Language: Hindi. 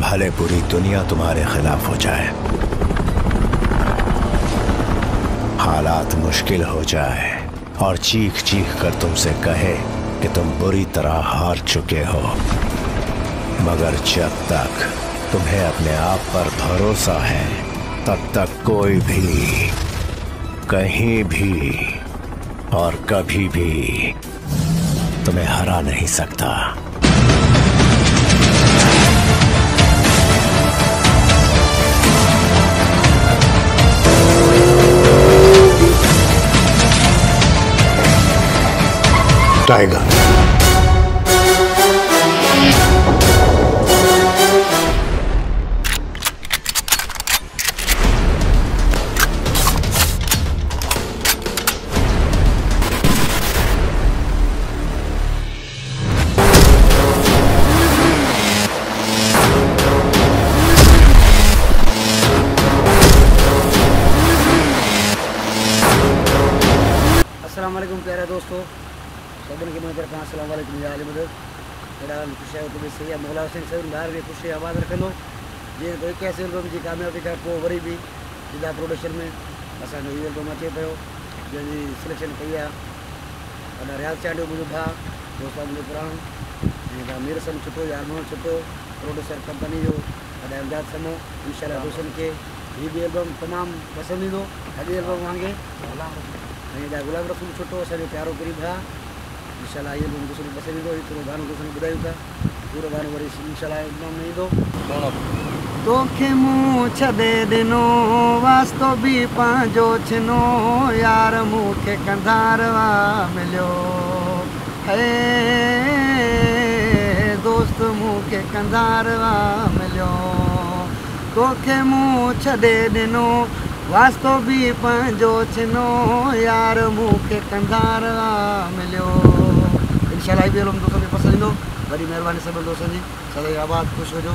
भले पूरी दुनिया तुम्हारे खिलाफ हो जाए, हालात मुश्किल हो जाए और चीख चीख कर तुमसे कहे कि तुम बुरी तरह हार चुके हो, मगर जब तक तुम्हें अपने आप पर भरोसा है तब तक कोई भी कहीं भी और कभी भी तुम्हें हरा नहीं सकता। टाइगर। अस्सलाम वालेकुम प्यारे दोस्तों, सदन के तरफ अस्सलाम वालेकुम या अली मदद मेरा खुशी है तुम्हें सही है मौला हुसैन सही घर में खुशी आवाज़ रखंदो जी कोई कैसे एल्बम की कामयाबी का पोइ वरी भी जिदा प्रोडक्शन में असांजो हीउ एल्बम अचे पियो जंहिंजी सिलेक्शन कई आहे वॾा रियाज़ चांडियो मुंहिंजो भाउ दोस्त मुंहिंजो पुराणो ऐं मीर सन छुटो या अरमान छुटो प्रोड्यूसर कंपनी जो वॾा इमदाद समो इंशाल्लाह दोस्तनि खे हीउ बि एल्बम तमामु पसंदि ईंदो अॼु एल्बम वांगुरु ऐं गुलाम रसूल छुटो असांजो प्यारो क़रीब आहे इंशाल्लाह ये एल्बम दोस्तनि खे पसंदि ईंदो थोरो गानो दोस्तनि खे ॿुधायूं था पूरो गानो वरी इंशाल्लाह एल्बम में ईंदो। तोखे मूं छॾे ॾिनो वास्तो बि पंहिंजो छिनो यार मूंखे कंधारवा मिलियो हे दोस्त मूंखे कंधारवा मिलियो तोखे मूं छॾे ॾिनो वास्तो बि पंहिंजो छिनो यार मूंखे कंधारवा मिलियो। इंशाल्लाह बि एल्बम दोस्तनि खे पसंदि ईंदो। वॾी महिरबानी सभिनी दोस्तनि जी, सदाईं आबाद ख़ुशि हुजो।